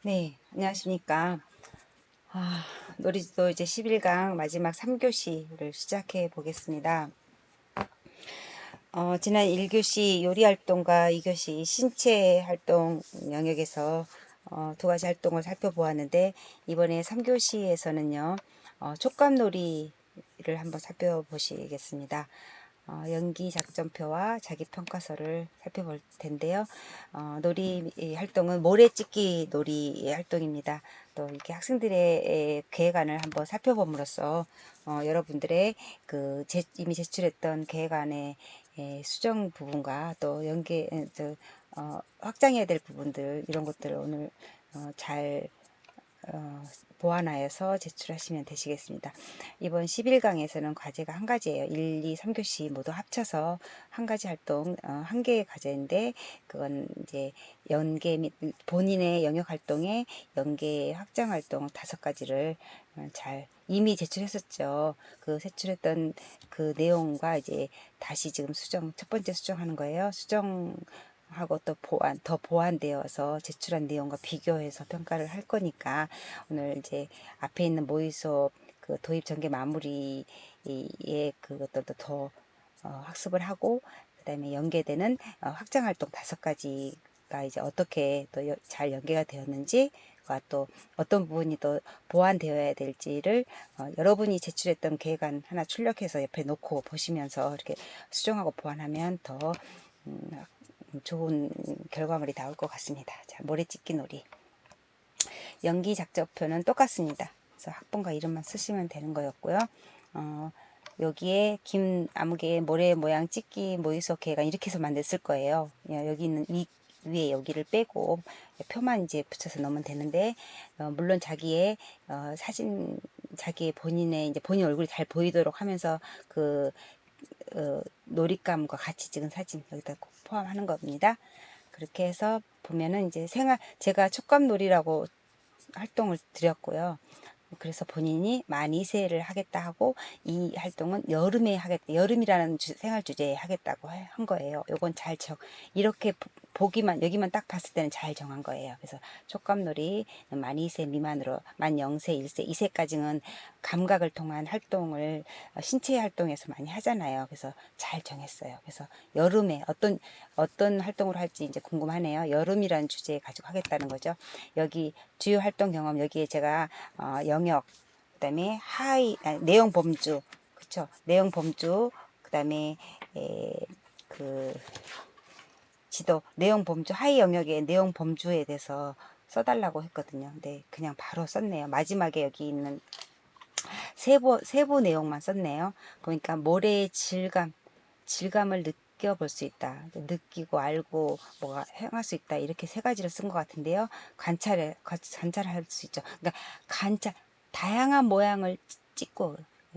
네, 안녕하십니까. 아, 놀이지도 이제 11강 마지막 3교시를 시작해 보겠습니다. 지난 1교시 요리활동과 2교시 신체활동 영역에서 두 가지 활동을 살펴보았는데, 이번에 3교시에서는요, 촉감놀이를 한번 살펴보시겠습니다. 연기 작전표와 자기평가서를 살펴볼 텐데요. 놀이 활동은 모래찍기 놀이 활동입니다. 또 이렇게 학생들의 계획안을 한번 살펴봄으로써 여러분들의 이미 제출했던 계획안의 수정 부분과 또 확장해야 될 부분들, 이런 것들을 오늘 잘 보완하여서 제출하시면 되시겠습니다. 이번 11강에서는 과제가 한 가지예요. 1, 2, 3교시 모두 합쳐서 한 가지 활동, 한 개의 과제인데, 그건 이제 연계 및 본인의 영역 활동에 연계 확장 활동 5가지를 잘 이미 제출했었죠. 그 제출했던 그 내용과 이제 다시 지금 첫 번째 수정하는 거예요. 하고 또 더 보완되어서 제출한 내용과 비교해서 평가를 할 거니까, 오늘 이제 앞에 있는 모의 수업 그 도입 전개 마무리에 그것들도 더 학습을 하고, 그다음에 연계되는 확장 활동 5가지가 이제 어떻게 또 잘 연계가 되었는지, 또 어떤 부분이 또 보완되어야 될지를 여러분이 제출했던 계획안 하나 출력해서 옆에 놓고 보시면서 이렇게 수정하고 보완하면 더 음, 좋은 결과물이 나올 것 같습니다. 자, 모래찍기 놀이. 연기 작전표는 똑같습니다. 그래서 학번과 이름만 쓰시면 되는 거였고요. 여기에 김 아무개 모래 모양 찍기 모의수 계획안 이렇게 해서 만들었을 거예요. 여기 있는 위에 여기를 빼고 표만 이제 붙여서 넣으면 되는데, 물론 자기의 사진, 자기의 본인의 이제 본인 얼굴이 잘 보이도록 하면서 그 놀잇감과 같이 찍은 사진 여기다 꼭 포함하는 겁니다. 그렇게 해서 보면은 이제 제가 촉감놀이라고 활동을 드렸고요. 그래서 본인이 만 2세를 하겠다 하고, 이 활동은 여름에 하겠다, 여름이라는 생활 주제에 하겠다고 한 거예요. 요건 이렇게 보기만, 여기만 딱 봤을 때는 잘 정한 거예요. 그래서 촉감놀이 만 2세 미만으로, 만 0세, 1세, 2세까지는 감각을 통한 활동을 신체 활동에서 많이 하잖아요. 그래서 잘 정했어요. 그래서 여름에 어떤 활동을 할지 이제 궁금하네요. 여름이라는 주제 가지고 하겠다는 거죠. 여기 주요 활동 경험, 여기에 제가 영역, 그다음에 내용 범주, 그쵸? 내용 범주, 그다음에 그 지도 내용 범주, 하위 영역의 내용 범주에 대해서 써달라고 했거든요. 근데 그냥 바로 썼네요. 마지막에 여기 있는 세부 내용만 썼네요. 보니까 모래의 질감을 느껴볼 수 있다. 느끼고 알고 뭐가 행할 수 있다. 이렇게 3가지를 쓴 것 같은데요. 관찰할 수 있죠. 그러니까 관찰, 다양한 모양을 찍고,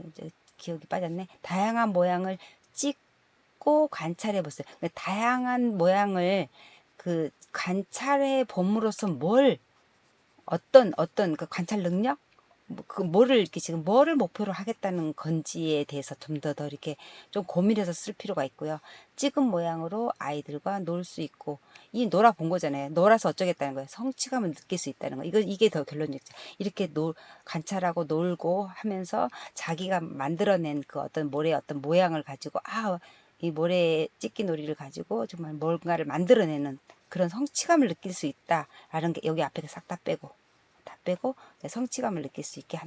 이제 기억이 빠졌네. 다양한 모양을 찍고 관찰해 보세요. 그러니까 다양한 모양을 관찰해 봄으로써 어떤 그 관찰 능력? 뭐를 이렇게 지금 뭐를 목표로 하겠다는 건지에 대해서 좀 더 이렇게 좀 고민해서 쓸 필요가 있고요. 찍은 모양으로 아이들과 놀 수 있고, 이 놀아본 거잖아요. 놀아서 어쩌겠다는 거예요. 성취감을 느낄 수 있다는 거. 이게 더 결론이죠. 이렇게 관찰하고 놀고 하면서 자기가 만들어낸 그 어떤 모래의 어떤 모양을 가지고, 이 모래 찍기 놀이를 가지고 정말 뭔가를 만들어내는 그런 성취감을 느낄 수 있다라는 게 여기 앞에 싹 다 빼고 성취감을 느낄 수 있게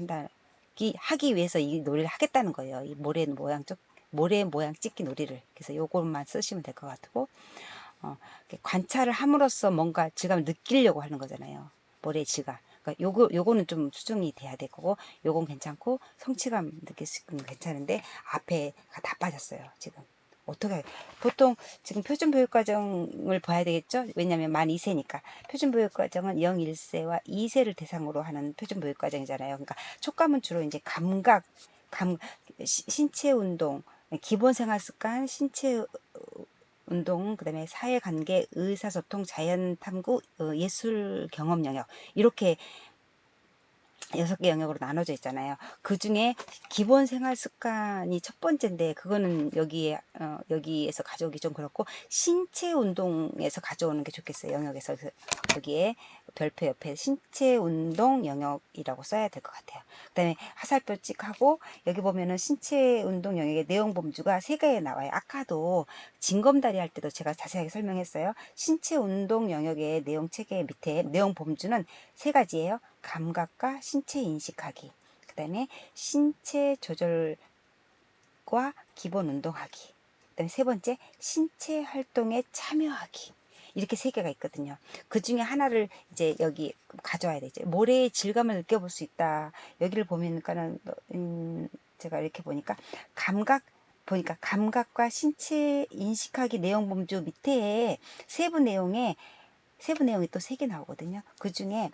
하기 위해서 이 놀이를 하겠다는 거예요. 이 모래 모양 찍기 놀이를. 그래서 요것만 쓰시면 될 것 같고, 관찰을 함으로써 뭔가 질감을 느끼려고 하는 거잖아요. 모래의 질감. 그러니까 요거는 좀 수정이 돼야 될 거고, 요건 괜찮고, 성취감 느낄 수 있는 건 괜찮은데, 앞에가 다 빠졌어요, 지금. 어떻게, 보통 지금 표준교육과정을 봐야 되겠죠? 왜냐하면 만 2세니까. 표준교육과정은 0, 1세와 2세를 대상으로 하는 표준교육과정이잖아요. 그러니까 촉감은 주로 이제 신체 운동, 기본 생활 습관, 신체 운동, 그다음에 사회관계, 의사소통, 자연탐구, 예술 경험 영역, 이렇게 6개 영역으로 나눠져 있잖아요. 그 중에 기본 생활 습관이 첫 번째인데, 그거는 여기에서 가져오기 좀 그렇고, 신체 운동에서 가져오는 게 좋겠어요. 영역에서. 여기에 별표 옆에 신체 운동 영역이라고 써야 될 것 같아요. 그다음에 화살표 찍하고 여기 보면은 신체 운동 영역의 내용 범주가 3개 나와요. 아까도 징검다리 할 때도 제가 자세하게 설명했어요. 신체 운동 영역의 내용 체계 밑에 내용 범주는 3가지예요. 감각과 신체 인식하기. 그다음에 신체 조절과 기본 운동하기. 그다음에 3번째 신체 활동에 참여하기. 이렇게 3개가 있거든요. 그 중에 하나를 이제 여기 가져와야 되죠. 모래의 질감을 느껴볼 수 있다. 여기를 보면은 제가 이렇게 보니까 감각과 신체 인식하기 내용 범주 밑에 세부 내용이 또 3개 나오거든요. 그 중에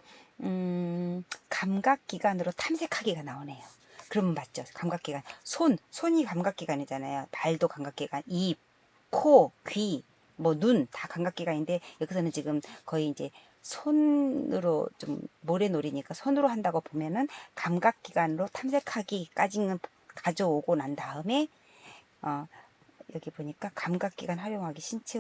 감각기관으로 탐색하기가 나오네요. 그러면 맞죠? 감각기관. 손이 감각기관이잖아요. 발도 감각기관, 입, 코, 귀, 뭐 눈 다 감각기관인데 여기서는 지금 거의 이제 손으로 좀 모래놀이니까 손으로 한다고 보면은 감각기관으로 탐색하기까지는 가져오고 난 다음에 여기 보니까 감각기관 활용하기, 신체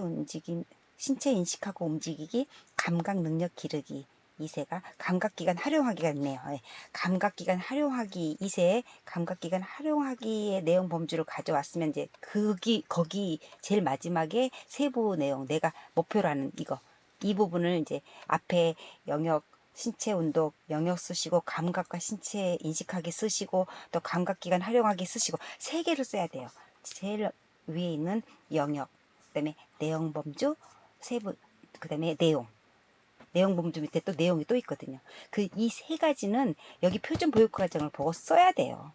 인식하고 움직이기, 감각 능력 기르기. 2세가 감각기관 활용하기가 있네요. 예. 감각기관 활용하기 2세, 감각기관 활용하기의 내용 범주를 가져왔으면 이제 거기 제일 마지막에 세부 내용, 내가 목표로 하는 이 부분을 이제 앞에 영역, 신체 운동 영역 쓰시고 감각과 신체 인식하기 쓰시고 또 감각기관 활용하기 쓰시고 3개를 써야 돼요. 제일 위에 있는 영역, 그다음에 내용 범주, 세부, 그다음에 내용 범주 밑에 또 내용이 또 있거든요. 이 3가지는 여기 표준 보육 과정을 보고 써야 돼요.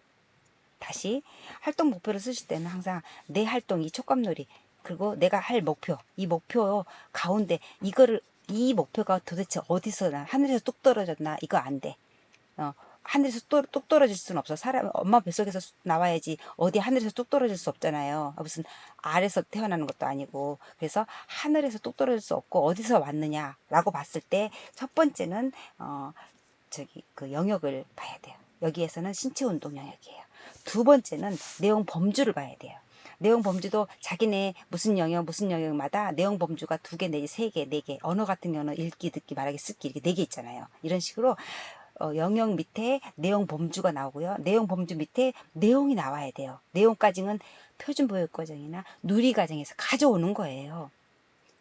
다시 활동 목표를 쓰실 때는 항상 내 활동, 이 촉감놀이, 그리고 내가 할 목표, 이 목표 가운데 이 목표가 도대체 어디서 하늘에서 뚝 떨어졌나, 이거 안 돼. 하늘에서 뚝 떨어질 수는 없어. 사람 엄마 뱃속에서 나와야지 어디 하늘에서 뚝 떨어질 수 없잖아요. 무슨 아래서 태어나는 것도 아니고. 그래서 하늘에서 뚝 떨어질 수 없고 어디서 왔느냐라고 봤을 때 첫 번째는 그 영역을 봐야 돼요. 여기에서는 신체 운동 영역이에요. 두 번째는 내용 범주를 봐야 돼요. 내용 범주도 자기네 무슨 영역마다 내용 범주가 2개 내지 3개, 4개. 언어 같은 경우는 읽기, 듣기, 말하기, 쓰기 이렇게 4개 있잖아요. 이런 식으로 영역 밑에 내용 범주가 나오고요. 내용 범주 밑에 내용이 나와야 돼요. 내용까지는 표준 보육 과정이나 누리 과정에서 가져오는 거예요.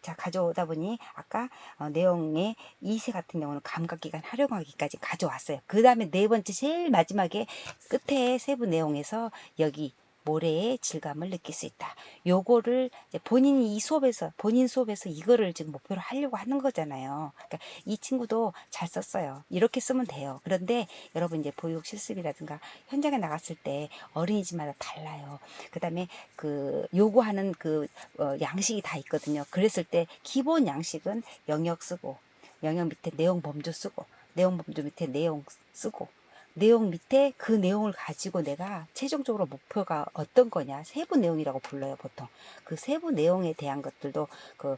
자, 가져오다 보니 아까 내용의 2세 같은 경우는 감각기관 활용하기까지 가져왔어요. 그 다음에 4번째 제일 마지막에 끝에 세부 내용에서 여기 모래의 질감을 느낄 수 있다. 요거를 이제 본인 수업에서 이거를 지금 목표로 하려고 하는 거잖아요. 그러니까 이 친구도 잘 썼어요. 이렇게 쓰면 돼요. 그런데 여러분 이제 보육 실습이라든가 현장에 나갔을 때 어린이집마다 달라요. 그 다음에 요구하는 양식이 다 있거든요. 그랬을 때 기본 양식은 영역 쓰고, 영역 밑에 내용 범주 쓰고, 내용 범주 밑에 내용 쓰고, 내용 밑에 그 내용을 가지고 내가 최종적으로 목표가 어떤 거냐, 세부 내용이라고 불러요 보통. 그 세부 내용에 대한 것들도 그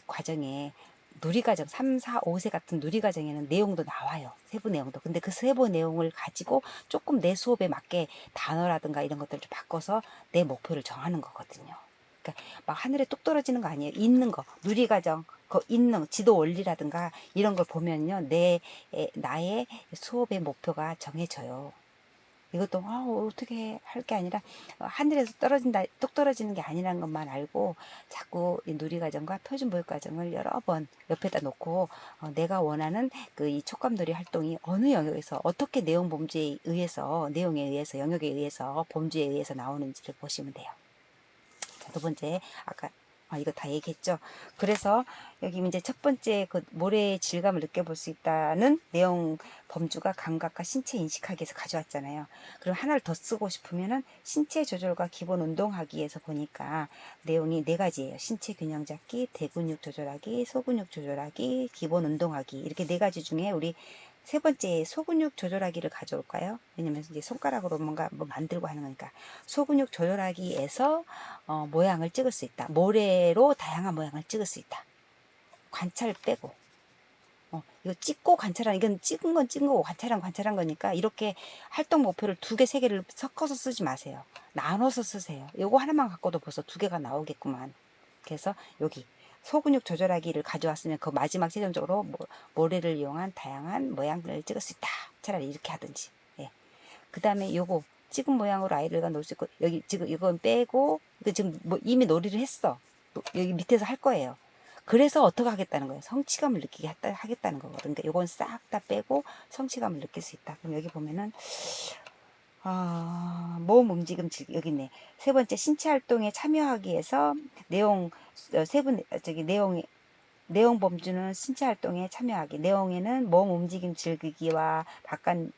과정에 누리과정 3, 4, 5세 같은 누리과정에는 내용도 나와요. 세부 내용도. 근데 그 세부 내용을 가지고 조금 내 수업에 맞게 단어라든가 이런 것들을 좀 바꿔서 내 목표를 정하는 거거든요. 그러니까 막 하늘에 뚝 떨어지는 거 아니에요. 있는 거, 누리과정, 있는 지도 원리라든가 이런 걸 보면요, 나의 수업의 목표가 정해져요. 이것도 어떻게 할 게 아니라 하늘에서 뚝 떨어지는 게 아니라는 것만 알고 자꾸 이 누리과정과 표준보육과정을 여러 번 옆에다 놓고 내가 원하는 이 촉감놀이 활동이 어느 영역에서 어떻게 내용에 의해서 영역에 의해서 범주에 의해서 나오는지를 보시면 돼요. 자, 두 번째, 아까 이거 다 얘기했죠. 그래서 여기 이제 첫 번째 모래의 질감을 느껴볼 수 있다는 내용 범주가 감각과 신체 인식하기에서 가져왔잖아요. 그럼 하나를 더 쓰고 싶으면은 신체 조절과 기본 운동하기에서 보니까 내용이 4가지예요. 신체 균형 잡기, 대근육 조절하기, 소근육 조절하기, 기본 운동하기. 이렇게 4가지 중에 우리 3번째 소근육 조절하기를 가져올까요? 왜냐면 이제 손가락으로 뭔가 만들고 하는 거니까. 소근육 조절하기에서 모양을 찍을 수 있다. 모래로 다양한 모양을 찍을 수 있다. 관찰 빼고. 이거 찍고 관찰하는, 이건 찍은 건 찍은 거고 관찰한 거니까 이렇게 활동 목표를 2개, 3개를 섞어서 쓰지 마세요. 나눠서 쓰세요. 이거 하나만 갖고도 벌써 2개가 나오겠구만. 그래서 여기 소근육 조절하기를 가져왔으면 그 마지막 최종적으로 모래를 이용한 다양한 모양을 찍을 수 있다. 차라리 이렇게 하든지. 예. 그 다음에 요거 찍은 모양으로 아이들과 놀 수 있고, 여기 지금 이건 빼고, 이거 지금 뭐 이미 놀이를 했어. 여기 밑에서 할 거예요. 그래서 어떻게 하겠다는 거예요? 성취감을 느끼게 하겠다는 거거든요. 그러니까 요건 싹 다 빼고 성취감을 느낄 수 있다. 그럼 여기 보면은 몸 움직임 여기 있네. 세 번째 신체 활동에 참여하기 위해서 내용 세분 저기 내용 범주는 신체 활동에 참여하기. 내용에는 몸 움직임 즐기기와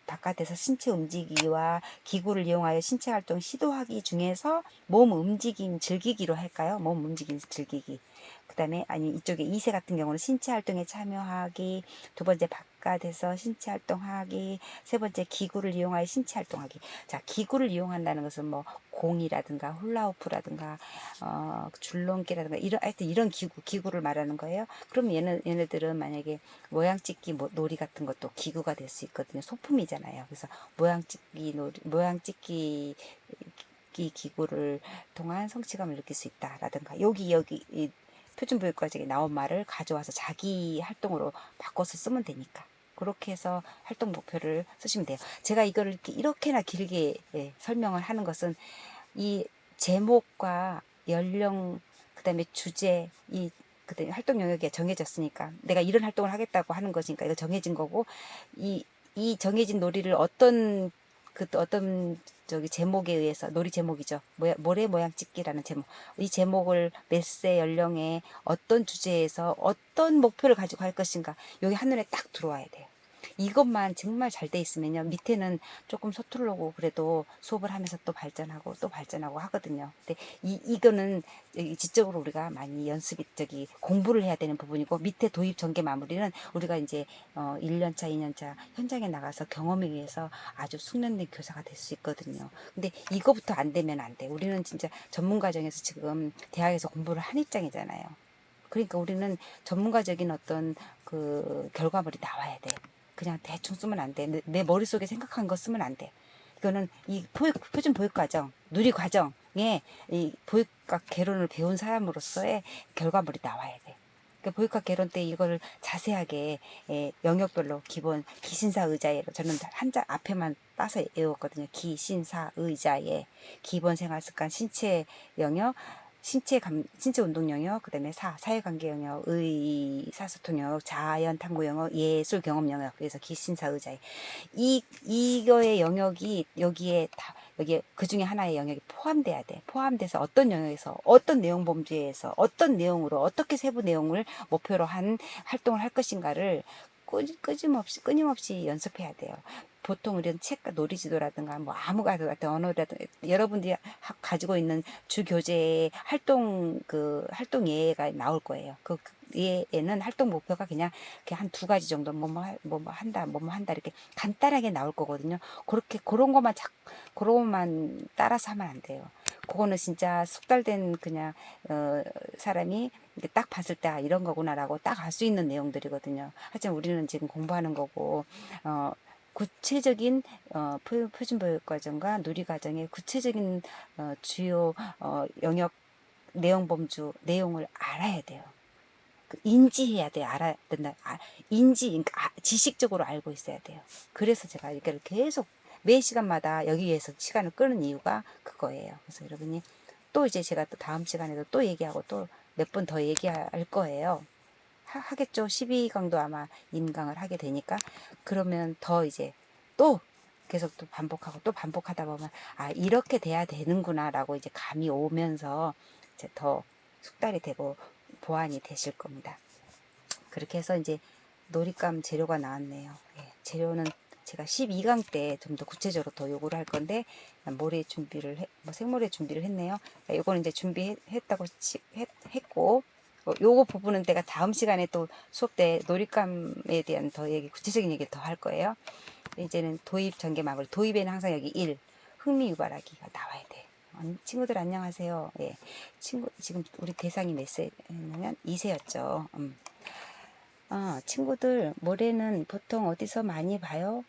바깥에서 신체 움직이기와 기구를 이용하여 신체 활동 시도하기 중에서 몸 움직임 즐기기로 할까요? 몸 움직임 즐기기. 그 다음에 아니 이쪽에 2세 같은 경우는 신체 활동에 참여하기, 두 번째 바깥에서 신체 활동하기, 세 번째 기구를 이용하여 신체 활동하기. 자, 기구를 이용한다는 것은 뭐 공이라든가 훌라후프라든가 줄넘기라든가 하여튼 이런 기구를 말하는 거예요. 그럼 얘네들은 만약에 모양 찍기 놀이 같은 것도 기구가 될 수 있거든요. 소품이잖아요. 그래서 모양 찍기 기구를 통한 성취감을 느낄 수 있다라든가 여기 이 표준부여과정에 나온 말을 가져와서 자기 활동으로 바꿔서 쓰면 되니까 그렇게 해서 활동 목표를 쓰시면 돼요. 제가 이거를 이렇게나 길게 설명을 하는 것은 이 제목과 연령 그다음에 주제 그다음에 활동 영역이 정해졌으니까 내가 이런 활동을 하겠다고 하는 것이니까 이거 정해진 거고 이 정해진 놀이를 어떤 저기 제목에 의해서 놀이 제목이죠. 모래 모양 찍기라는 제목. 이 제목을 몇 세 연령에 어떤 주제에서 어떤 목표를 가지고 할 것인가 여기 한눈에 딱 들어와야 돼요. 이것만 정말 잘 돼 있으면요. 밑에는 조금 서투르고 그래도 수업을 하면서 또 발전하고 하거든요. 근데 이거는 지적으로 우리가 많이 공부를 해야 되는 부분이고 밑에 도입 전개 마무리는 우리가 이제 1년차, 2년차 현장에 나가서 경험에 의해서 아주 숙련된 교사가 될 수 있거든요. 근데 이거부터 안 되면 안 돼. 우리는 진짜 전문 과정에서 지금 대학에서 공부를 한 입장이잖아요. 그러니까 우리는 전문가적인 어떤 그 결과물이 나와야 돼. 그냥 대충 쓰면 안 돼. 내 머릿속에 생각한 거 쓰면 안 돼. 이거는 이 표준 보육과정, 누리과정에 이 보육학 개론을 배운 사람으로서의 결과물이 나와야 돼. 그러니까 보육학 개론 때 이거를 자세하게 영역별로 기본 기신사 의자예로 저는 한자 앞에만 따서 외웠거든요. 기신사 의자예 기본 생활 습관 신체 영역 신체 운동 영역, 그다음에 사회관계 영역, 의사소통 영역, 자연 탐구 영역, 예술 경험 영역. 그래서 기신사 의자에 이거의 영역이 여기에 그 중에 하나의 영역이 포함돼야 돼. 포함돼서 어떤 영역에서 어떤 내용 범주에서 어떤 내용으로 어떻게 세부 내용을 목표로 한 활동을 할 것인가를 끊임없이 연습해야 돼요. 보통 우리는 책과 놀이지도라든가 뭐 같은 언어라든가 여러분들이 가지고 있는 주 교재의 활동 예가 나올 거예요. 그 예에는 활동 목표가 그냥 한 두 가지 정도 뭐뭐 한다 이렇게 간단하게 나올 거거든요. 그런 것만 따라서 하면 안 돼요. 그거는 진짜 숙달된 그냥 사람이 딱 봤을 때 이런 거구나라고 딱 알 수 있는 내용들이거든요. 하지만 우리는 지금 공부하는 거고 구체적인 표준보육과정과 누리과정의 구체적인 주요 영역 내용 범주 내용을 알아야 돼요. 인지해야 돼요. 알아야 된다. 그러니까 지식적으로 알고 있어야 돼요. 그래서 제가 이걸 계속 매 시간마다 여기에서 시간을 끄는 이유가 그거예요. 그래서 여러분이 또 이제 제가 또 다음 시간에도 또 얘기하고 또 몇 번 더 얘기할 거예요. 하겠죠. 12강도 아마 임강을 하게 되니까 그러면 더 이제 또 계속 또 반복하고 또 반복하다 보면 이렇게 돼야 되는구나라고 이제 감이 오면서 이제 더 숙달이 되고 보완이 되실 겁니다. 그렇게 해서 이제 놀잇감 재료가 나왔네요. 예, 재료는 제가 12강 때 좀 더 구체적으로 더 요구를 할 건데 생모래 준비를 했네요. 요거는 이제 준비했다고 했고 요거 부분은 내가 다음 시간에 또 수업 때 놀잇감에 대한 구체적인 얘기를 더 할 거예요. 이제는 도입 전개 마무리. 도입에는 항상 여기 1 흥미 유발하기가 나와야 돼. 친구들 안녕하세요. 예, 지금 우리 대상이 몇 세냐면 2세였죠. 친구들 모래는 보통 어디서 많이 봐요?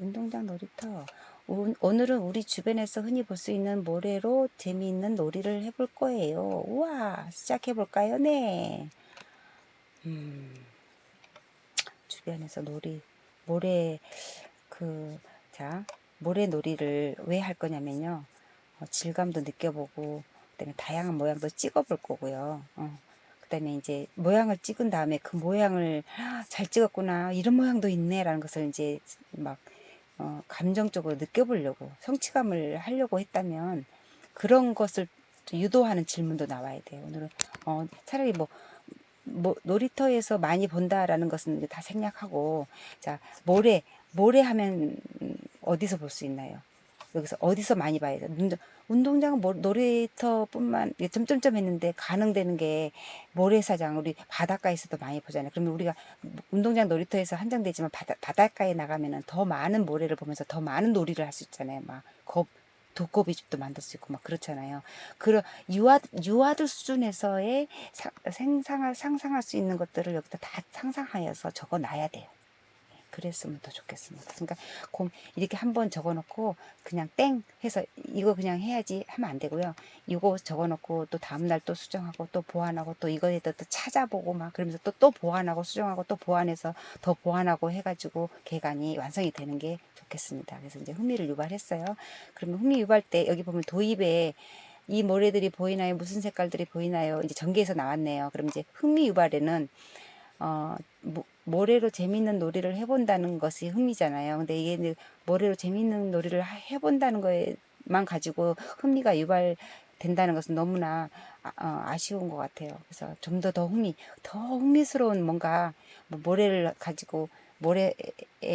운동장 놀이터. 오늘은 우리 주변에서 흔히 볼 수 있는 모래로 재미있는 놀이를 해볼 거예요. 우와, 시작해 볼까요? 네. 주변에서 모래, 그, 자, 모래 놀이를 왜 할 거냐면요. 질감도 느껴보고, 그다음에 다양한 모양도 찍어볼 거고요. 그다음에 이제 모양을 찍은 다음에 그 모양을 잘 찍었구나, 이런 모양도 있네라는 것을 이제 막 감정적으로 느껴보려고 성취감을 하려고 했다면 그런 것을 유도하는 질문도 나와야 돼요. 오늘은 차라리 뭐 놀이터에서 많이 본다라는 것은 이제 다 생략하고, 자, 모래 하면 어디서 볼 수 있나요? 여기서 어디서 많이 봐야 돼? 운동장은 놀이터뿐만 이게 점점점 했는데 가능되는 게 모래사장, 우리 바닷가에서도 많이 보잖아요. 그러면 우리가 운동장 놀이터에서 한정되지만 바닷가에 나가면은 더 많은 모래를 보면서 더 많은 놀이를 할 수 있잖아요. 막 도꼬비집도 만들 수 있고 막 그렇잖아요. 그런 유아들 수준에서의 상상할 수 있는 것들을 여기다 다 상상하여서 적어 놔야 돼요. 그랬으면 더 좋겠습니다. 그러니까 이렇게 한번 적어놓고 그냥 땡 해서 이거 그냥 해야지 하면 안 되고요. 이거 적어놓고 또 다음날 또 수정하고 또 보완하고 또 이거에 또 찾아보고 막 그러면서 또 보완하고 수정하고 또 보완해서 더 보완하고 해가지고 개간이 완성이 되는 게 좋겠습니다. 그래서 이제 흥미를 유발했어요. 그러면 흥미 유발 때 여기 보면 도입에 이 모래들이 보이나요? 무슨 색깔들이 보이나요? 이제 전개에서 나왔네요. 그럼 이제 흥미 유발에는 모래로 재밌는 놀이를 해본다는 것이 흥미잖아요. 근데 이게 이제 모래로 재밌는 놀이를 해본다는 거에만 가지고 흥미가 유발된다는 것은 너무나 아쉬운 것 같아요. 그래서 좀 더 더 흥미스러운 뭔가 모래를 가지고 모래의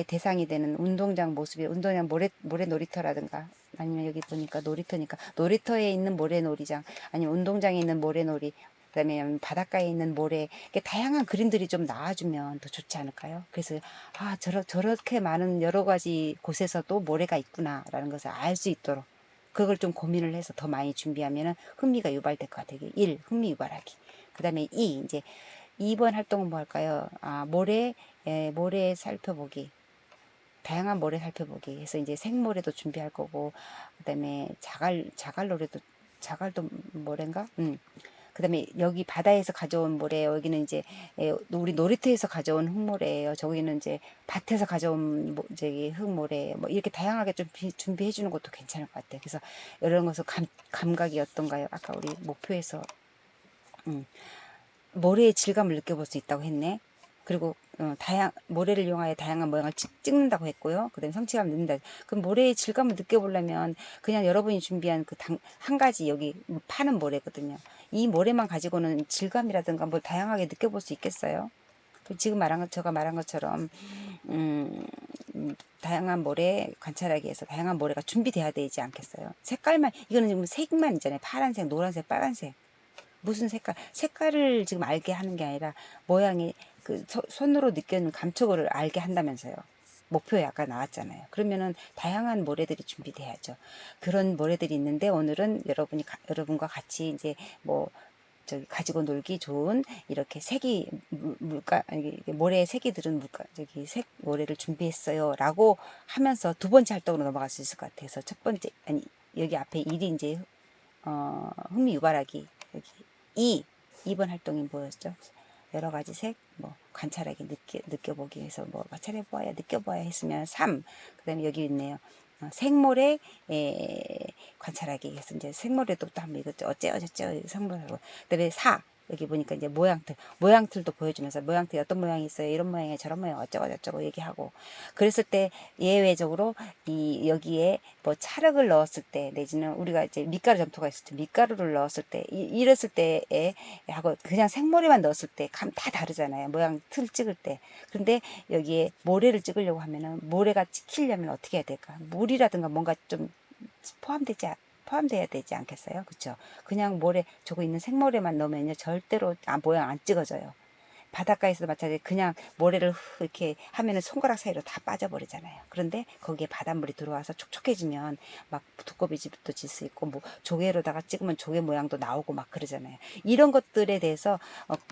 대상이 되는 운동장 모습이 운동장 모래 놀이터라든가 아니면 여기 보니까 놀이터니까 놀이터에 있는 모래놀이장 아니면 운동장에 있는 모래놀이 그다음에 바닷가에 있는 모래 이렇게 다양한 그림들이 좀 나와주면 더 좋지 않을까요? 그래서 저렇게 많은 여러 가지 곳에서도 모래가 있구나라는 것을 알 수 있도록 그걸 좀 고민을 해서 더 많이 준비하면은 흥미가 유발될 것 같아요. 1. 흥미 유발하기. 그다음에 2. 이제 2번 활동은 뭐 할까요? 모래 살펴보기. 다양한 모래 살펴보기 해서 이제 생모래도 준비할 거고 그다음에 자갈도 모래인가? 그다음에 여기 바다에서 가져온 모래 여기는 이제 우리 놀이터에서 가져온 흙모래예요. 저기는 이제 밭에서 가져온 저기 흙모래 뭐 이렇게 다양하게 좀 준비해 주는 것도 괜찮을 것 같아요. 그래서 이런 것을 감각이 어떤가요? 아까 우리 목표에서 모래의 질감을 느껴볼 수 있다고 했네. 그리고 모래를 이용하여 다양한 모양을 찍는다고 했고요. 그다음에 성취감을 넣는다. 그럼 모래의 질감을 느껴보려면 그냥 여러분이 준비한 한 가지 여기 파는 모래거든요. 이 모래만 가지고는 질감이라든가 뭘 다양하게 느껴볼 수 있겠어요? 지금 제가 말한 것처럼 음, 다양한 모래 관찰하기 위해서 다양한 모래가 준비돼야 되지 않겠어요? 색깔만 이거는 지금 색만 있잖아요. 파란색, 노란색, 빨간색. 무슨 색깔을 지금 알게 하는 게 아니라 모양이 손으로 느끼는 감촉을 알게 한다면서요. 목표에 아까 나왔잖아요. 그러면은 다양한 모래들이 준비돼야죠. 그런 모래들이 있는데 오늘은 여러분과 같이 이제 뭐 저기 가지고 놀기 좋은 이렇게 색이 물가 모래의 색이 들은 저기 색 모래를 준비했어요라고 하면서 두 번째 활동으로 넘어갈 수 있을 것 같아서 첫 번째 아니 여기 앞에 일이 이제 흥미 유발하기 여기 2번 활동이 뭐였죠? 여러 가지 색, 관찰하기, 느껴보기 해서 관찰해보아야, 느껴보아야 했으면 3. 그 다음에 여기 있네요. 생모래, 관찰하기 해서 이제 생모래도 또 한번 이것저 어째어쩌 생모래고. 그 다음에 4. 여기 보니까 이제 모양틀도 보여주면서 모양틀이 어떤 모양이 있어요. 이런 모양에 저런 모양 어쩌고저쩌고 얘기하고. 그랬을 때 예외적으로 여기에 뭐 찰흙을 넣었을 때 내지는 우리가 이제 밑가루 점토가 있을 때 밑가루를 넣었을 때 이랬을 때에 하고 그냥 생모래만 넣었을 때 감 다 다르잖아요. 모양 틀 찍을 때. 그런데 여기에 모래를 찍으려고 하면은 모래가 찍히려면 어떻게 해야 될까? 물이라든가 뭔가 좀 포함돼야 되지 않겠어요? 그렇죠? 그냥 저거 있는 생모래만 넣으면요 절대로 모양 안 찍어져요. 바닷가에서도 마찬가지 그냥 모래를 이렇게 하면은 손가락 사이로 다 빠져버리잖아요. 그런데 거기에 바닷물이 들어와서 촉촉해지면 막 두꺼비집도 질 수 있고 뭐 조개로다가 찍으면 조개 모양도 나오고 막 그러잖아요. 이런 것들에 대해서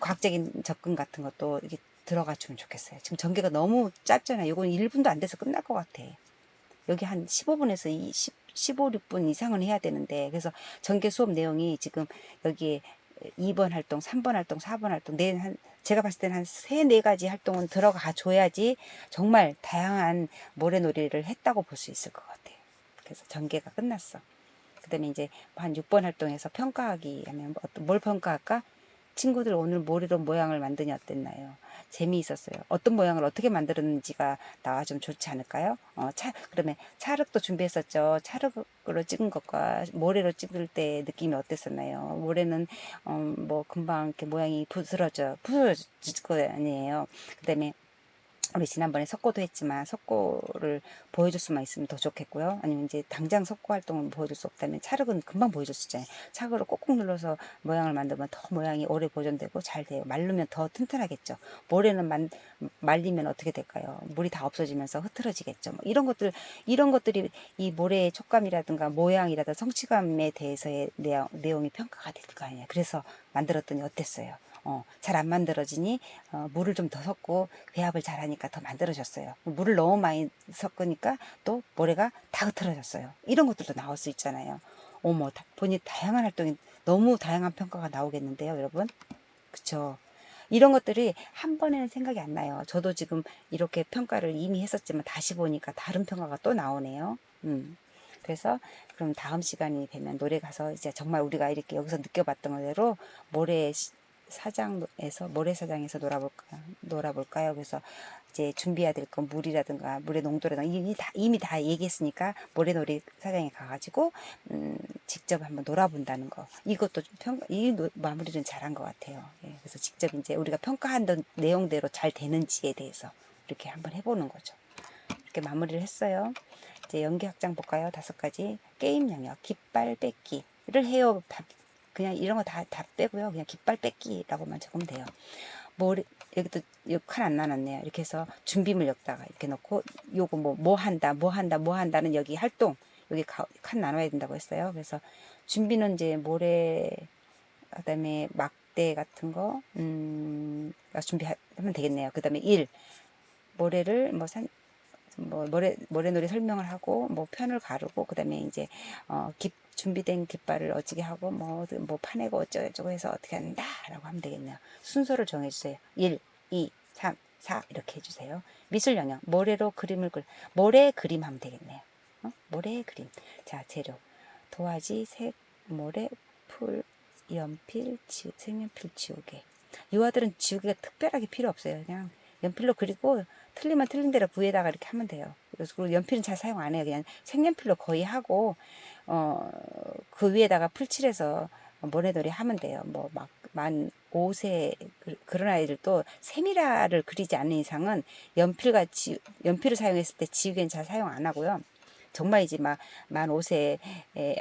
과학적인 접근 같은 것도 이렇게 들어가 주면 좋겠어요. 지금 전개가 너무 짧잖아요. 이건 1분도 안 돼서 끝날 것 같아. 여기 한 15분에서 15, 6분 이상은 해야 되는데, 그래서 전개 수업 내용이 지금 여기에 2번 활동, 3번 활동, 4번 활동, 제가 봤을 때는 한 3, 4가지 활동은 들어가 줘야지 정말 다양한 모래놀이를 했다고 볼 수 있을 것 같아요. 그래서 전개가 끝났어. 그 다음에 이제 한 6번 활동에서 평가하기 하면 뭘 평가할까? 친구들 오늘 모래로 모양을 만드니 어땠나요? 재미있었어요. 어떤 모양을 어떻게 만들었는지가 나와 좀 좋지 않을까요? 그러면 찰흙도 준비했었죠. 찰흙으로 찍은 것과 모래로 찍을 때 느낌이 어땠었나요? 모래는 뭐 금방 이렇게 모양이 부스러질 거 아니에요. 그다음에 우리 지난번에 석고도 했지만 석고를 보여줄 수만 있으면 더 좋겠고요. 아니면 이제 당장 석고 활동을 보여줄 수 없다면 찰흙은 금방 보여줄 수 있잖아요. 찰흙으로 꾹꾹 눌러서 모양을 만들면 더 모양이 오래 보존되고 잘 돼요. 말르면 더 튼튼하겠죠. 모래는 말리면 어떻게 될까요? 물이 다 없어지면서 흐트러지겠죠. 뭐 이런 것들이 이 모래의 촉감이라든가 모양이라든가 성취감에 대해서의 내용이 평가가 될 거 아니에요. 그래서 만들었더니 어땠어요? 잘 안 만들어지니 물을 좀 더 섞고 배합을 잘하니까 더 만들어졌어요. 물을 너무 많이 섞으니까 또 모래가 다 흐트러졌어요. 이런 것들도 나올 수 있잖아요. 어머, 보니 다양한 활동이 너무 다양한 평가가 나오겠는데요, 여러분. 그쵸? 이런 것들이 한 번에는 생각이 안 나요. 저도 지금 이렇게 평가를 이미 했었지만 다시 보니까 다른 평가가 또 나오네요. 그래서 그럼 다음 시간이 되면 노래 가서 이제 정말 우리가 이렇게 여기서 느껴봤던 대로 모래사장에서 놀아볼까요? 그래서 이제 준비해야 될 건 물이라든가 물의 농도라든가 이미 다 얘기했으니까 모래놀이 사장에 가가지고 직접 한번 놀아본다는 거, 이것도 마무리는 잘한 것 같아요. 예, 그래서 직접 이제 우리가 평가한 내용대로 잘 되는지에 대해서 이렇게 한번 해보는 거죠. 이렇게 마무리를 했어요. 이제 연기 확장 볼까요? 5가지. 게임 영역, 깃발 뺏기를 해요. 그냥 이런 거 다 빼고요. 그냥 깃발 뺏기라고만 적으면 돼요. 여기도 칸 안 나눴네요. 이렇게 해서 준비물 여기다가 이렇게 넣고, 요거 뭐 한다는 여기 활동, 여기 칸 나눠야 된다고 했어요. 그래서 준비는 이제 모래, 그다음에 막대 같은 거, 준비하면 되겠네요. 그다음에 모래를 모래놀이 설명을 하고 뭐 편을 가르고, 그다음에 이제 준비된 깃발을 어찌게 하고 뭐 파내고 어쩌고저쩌고 해서 어떻게 한다라고 하면 되겠네요. 순서를 정해주세요. 1, 2, 3, 4 이렇게 해주세요. 미술 영역, 모래 그림 하면 되겠네요. 모래 그림. 자, 재료 도화지, 색, 모래, 풀, 연필, 색연필 지우개. 유아들은 지우개가 특별하게 필요 없어요. 그냥 연필로 그리고 틀리면 틀린 대로 위에다가 이렇게 하면 돼요. 그리고 연필은 잘 사용 안 해요. 그냥 색연필로 거의 하고 그 위에다가 풀칠해서 모래놀이 하면 돼요. 뭐 막 만 5세 그런 아이들도 세미라를 그리지 않는 이상은 연필을 사용했을 때 지우개는 잘 사용 안 하고요. 정말 이제 만 5세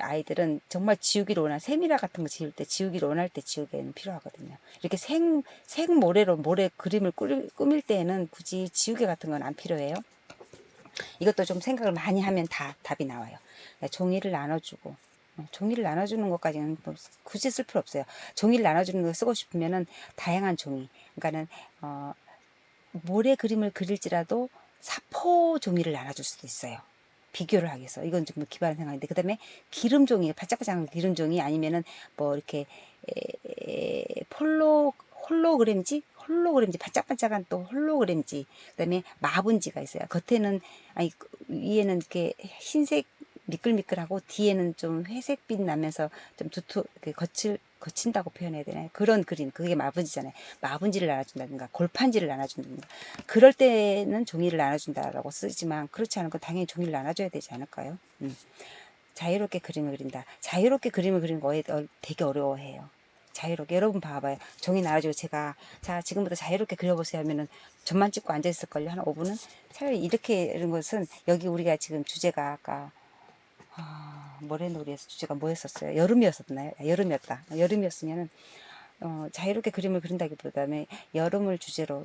아이들은 정말 지우기를 세미라 같은 거 지울 때 지우기를 원할 때 지우개는 필요하거든요. 이렇게 색 모래로 모래 그림을 꾸밀 때에는 굳이 지우개 같은 건 안 필요해요. 이것도 좀 생각을 많이 하면 답이 나와요. 종이를 나눠주고, 종이를 나눠주는 것까지는 굳이 쓸 필요 없어요. 종이를 나눠주는 거 쓰고 싶으면은 다양한 종이, 그러니까는 모래 그림을 그릴지라도 사포 종이를 나눠줄 수도 있어요. 비교를 하기 위해서. 이건 좀 기발한 생각인데, 그 다음에 기름 종이, 바짝바짝한 기름 종이, 아니면은 뭐 이렇게 홀로그램지, 바짝바짝한 또 홀로그램지, 그 다음에 마분지가 있어요. 위에는 이렇게 흰색 미끌미끌하고 뒤에는 좀 회색빛 나면서 좀 거친다고 표현해야 되나요? 그런 그림, 그게 마분지잖아요. 마분지를 나눠준다든가 골판지를 나눠준다든가, 그럴 때는 종이를 나눠준다라고 쓰지만 그렇지 않은 건 당연히 종이를 나눠줘야 되지 않을까요? 자유롭게 그림을 그린다. 자유롭게 그림을 그리는 거 되게 어려워해요. 자유롭게. 여러분 봐봐요. 종이 나눠주고 자, 지금부터 자유롭게 그려보세요 하면은 점만 찍고 앉아있을걸요. 한 5분은. 차라리 이렇게 이런 것은, 여기 우리가 지금 주제가 아까 모래놀이에서 주제가 뭐였었어요? 여름이었었나요? 여름이었다. 여름이었으면은 자유롭게 그림을 그린다기보다는 여름을 주제로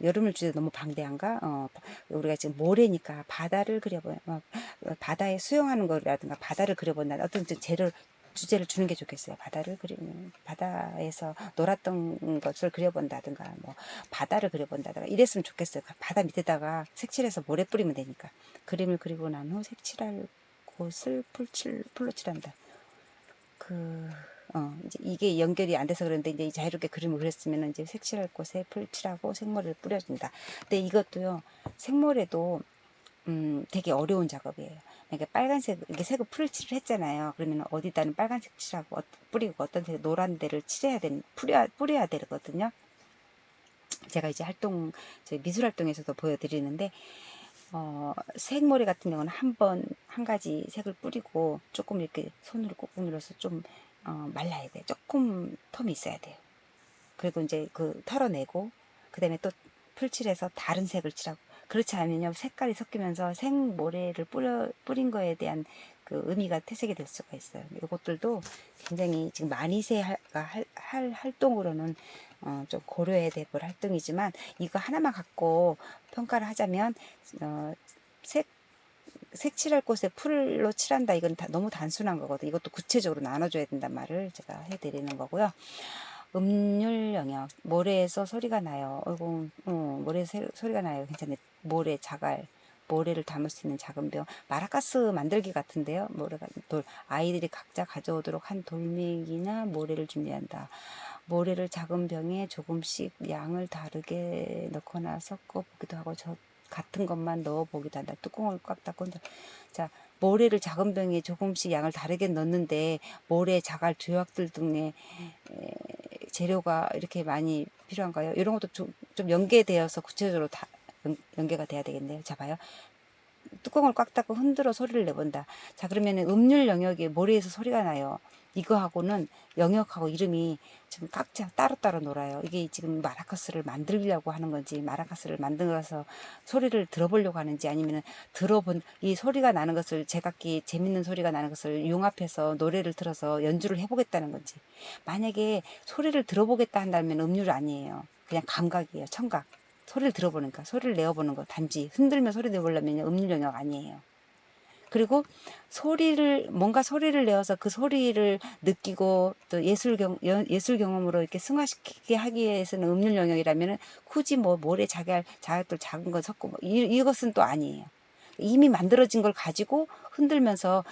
너무 방대한가? 우리가 지금 모래니까 바다를 바다에 수영하는 거라든가 바다를 그려본다는 어떤 재료, 주제를 주는 게 좋겠어요. 바다를 그리는, 바다에서 놀았던 것을 그려본다든가, 뭐, 바다를 그려본다든가, 이랬으면 좋겠어요. 바다 밑에다가 색칠해서 모래 뿌리면 되니까. 그림을 그리고 난 후 색칠할 곳을 풀로 칠한다. 이제 이게 연결이 안 돼서 그런데 이제 자유롭게 그림을 그렸으면 이제 색칠할 곳에 풀칠하고 색모래를 뿌려준다. 근데 이것도요, 색모래도 되게 어려운 작업이에요. 그러니까 빨간색, 이게 색을 풀칠을 했잖아요. 그러면 어디다는 빨간색 칠하고 뿌리고 어떤 색 노란 데를 칠해야 되는, 뿌려야 되거든요. 제가 이제 저희 미술 활동에서도 보여드리는데, 색모래 같은 경우는 한 가지 색을 뿌리고 조금 이렇게 손으로 꾹꾹 눌러서 좀, 말라야 돼요. 조금 텀이 있어야 돼요. 그리고 이제 털어내고, 그 다음에 또 풀칠해서 다른 색을 칠하고, 그렇지 않으면요, 색깔이 섞이면서 생모래를 뿌린 거에 대한 그 의미가 퇴색이 될 수가 있어요. 이것들도 굉장히 지금 만이세가 할 활동으로는 좀 고려해야 될 활동이지만, 이거 하나만 갖고 평가를 하자면, 어, 색 색칠할 곳에 풀로 칠한다. 이건 너무 단순한 거거든요. 이것도 구체적으로 나눠줘야 된단 말을 제가 해드리는 거고요. 음률 영역, 모래에서 소리가 나요. 어이구, 모래에서 소리가 나요. 괜찮네. 모래, 자갈, 모래를 담을 수 있는 작은 병. 마라가스 만들기 같은데요. 아이들이 각자 가져오도록 한 돌멩이나 모래를 준비한다. 모래를 작은 병에 조금씩 양을 다르게 넣거나 섞어 보기도 하고, 같은 것만 넣어 보기도 한다. 뚜껑을 꽉 닫고. 자, 모래를 작은 병에 조금씩 양을 다르게 넣는데, 모래, 자갈, 조약들 등의 재료가 이렇게 많이 필요한가요? 이런 것도 좀 연계되어서 구체적으로 다 연계가 돼야 되겠네요. 자, 봐요. 뚜껑을 꽉 닫고 흔들어 소리를 내본다. 자, 그러면 음률 영역에 모래에서 소리가 나요. 이거하고는 영역하고 이름이 지금 각자 따로따로 놀아요. 이게 지금 마라카스를 만들려고 하는 건지, 마라카스를 만들어서 소리를 들어보려고 하는지, 아니면 이 소리가 나는 것을, 제각기 재밌는 소리가 나는 것을 융합해서 노래를 틀어서 연주를 해보겠다는 건지. 만약에 소리를 들어보겠다 한다면 음률 아니에요. 그냥 감각이에요. 청각. 소리를 들어보니까, 소리를 내어보는 거. 단지 흔들면 소리 내보려면 음률 영역 아니에요. 그리고 뭔가 소리를 내어서 그 소리를 느끼고 또 예술 경험으로 이렇게 승화시키게 하기 위해서는 음률 영역이라면, 굳이 뭐 모래, 자갈도 작은 거 섞고 이것은 또 아니에요. 이미 만들어진 걸 가지고 흔들면서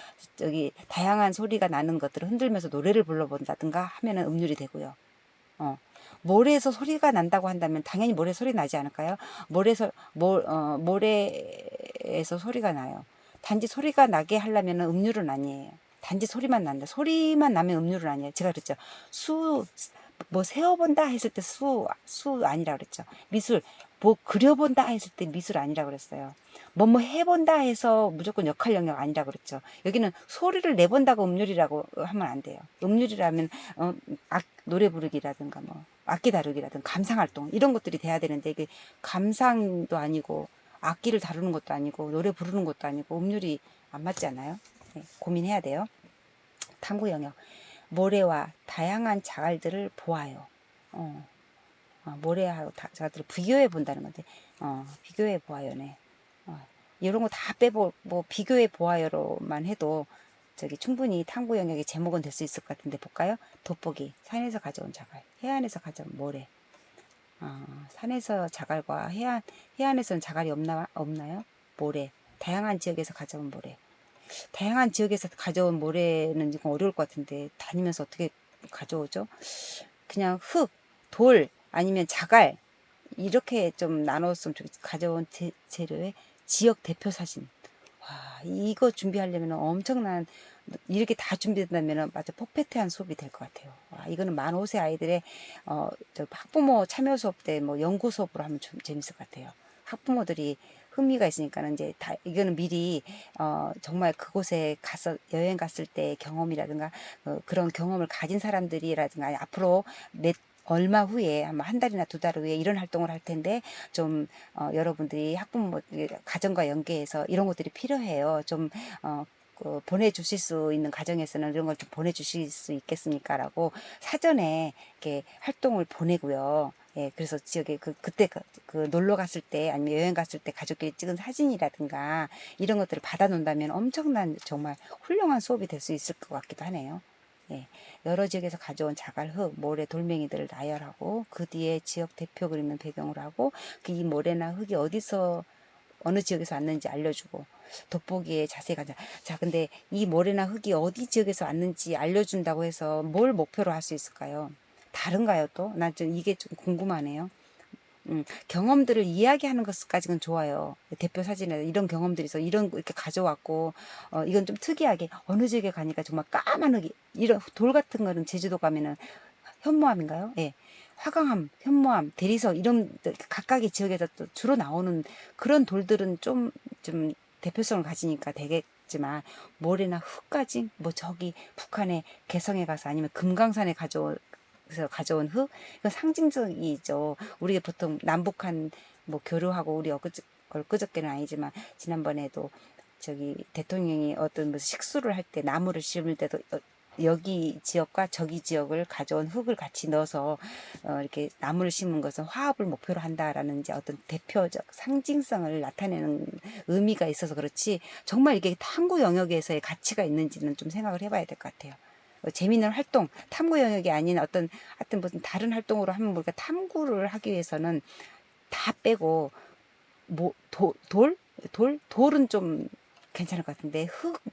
다양한 소리가 나는 것들을 흔들면서 노래를 불러본다든가 하면은 음률이 되고요. 모래에서 소리가 난다고 한다면 당연히 모래 소리 나지 않을까요? 모래에서 소리가 나요. 단지 소리가 나게 하려면 음률은 아니에요. 단지 소리만 난다. 소리만 나면 음률은 아니에요. 제가 그랬죠. 뭐 세어본다 했을 때 수 아니라 그랬죠. 미술, 뭐 그려본다 했을 때 미술 아니라 그랬어요. 뭐 해본다 해서 무조건 역할 영역 아니라 그랬죠. 여기는 소리를 내본다고 음률이라고 하면 안 돼요. 음률이라면 노래 부르기라든가 뭐 악기 다루기라든가 감상활동 이런 것들이 돼야 되는데, 이게 감상도 아니고 악기를 다루는 것도 아니고 노래 부르는 것도 아니고 음률이 안 맞지 않아요? 네, 고민해야 돼요. 탐구 영역. 모래와 다양한 자갈들을 보아요. 모래하고 자갈들을 비교해 본다는 건데, 비교해 보아요네. 이런 거 다 빼고 뭐 비교해 보아요로만 해도 충분히 탐구 영역의 제목은 될 수 있을 것 같은데, 볼까요? 돋보기, 산에서 가져온 자갈, 해안에서 가져온 모래. 산에서 자갈과 해안에서는 자갈이 없나요? 모래, 다양한 지역에서 가져온 모래. 다양한 지역에서 가져온 모래는 이건 어려울 것 같은데, 다니면서 어떻게 가져오죠? 그냥 흙, 돌, 아니면 자갈, 이렇게 좀 나눴으면 좋겠어요. 가져온 재료의 지역 대표 사진. 와, 이거 준비하려면 엄청난, 이렇게 다 준비된다면 맞아 퍼펙트한 수업이 될 것 같아요. 와, 이거는 만 5세 아이들의 학부모 참여 수업 때 뭐 연구 수업으로 하면 좀 재밌을 것 같아요. 학부모들이 흥미가 있으니까는 이제 이거는 미리 정말 그곳에 가서 여행 갔을 때 경험이라든가 그런 경험을 가진 사람들이라든가 앞으로 얼마 후에 아마 한 달이나 두 달 후에 이런 활동을 할 텐데, 좀 여러분들이 학부모 가정과 연계해서 이런 것들이 필요해요. 좀 보내주실 수 있는 가정에서는 이런 걸 좀 보내주실 수 있겠습니까? 라고 사전에 이렇게 활동을 보내고요. 예, 그래서 지역에 그때 놀러 갔을 때 아니면 여행 갔을 때 가족끼리 찍은 사진이라든가 이런 것들을 받아 놓는다면 엄청난 정말 훌륭한 수업이 될 수 있을 것 같기도 하네요. 예, 여러 지역에서 가져온 자갈흙, 모래, 돌멩이들을 나열하고 그 뒤에 지역 대표 그림을 배경으로 하고 그 이 모래나 흙이 어디서 어느 지역에서 왔는지 알려주고 돋보기에 자세히 가자. 자, 근데 이 모래나 흙이 어디 지역에서 왔는지 알려준다고 해서 뭘 목표로 할 수 있을까요? 다른가요 또? 난 좀 이게 좀 궁금하네요. 경험들을 이야기하는 것까지는 좋아요. 대표 사진에 이런 경험들이 있어. 이런 거 이렇게 가져왔고, 이건 좀 특이하게 어느 지역에 가니까 정말 까만 흙이, 이런 돌 같은 거는 제주도 가면은 현모암인가요? 예. 화강암, 현모암, 대리석 이런 각각의 지역에서 또 주로 나오는 그런 돌들은 좀 대표성을 가지니까 되겠지만 모래나 흙까지 뭐 저기 북한의 개성에 가서 아니면 금강산에 가져온 흙 이건 상징적이죠. 우리가 보통 남북한 뭐 교류하고 우리 엊그저께는 아니지만 지난번에도 저기 대통령이 어떤 무슨 식수를 할 때 나무를 심을 때도 여기 지역과 저기 지역을 가져온 흙을 같이 넣어서 이렇게 나무를 심은 것은 화합을 목표로 한다라는 이제 어떤 대표적 상징성을 나타내는 의미가 있어서 그렇지 정말 이게 탐구 영역에서의 가치가 있는지는 좀 생각을 해봐야 될 것 같아요. 재미있는 활동, 탐구 영역이 아닌 어떤 하여튼 무슨 다른 활동으로 하면 우리가 탐구를 하기 위해서는 다 빼고 뭐 돌은 좀 괜찮을 것 같은데 흙,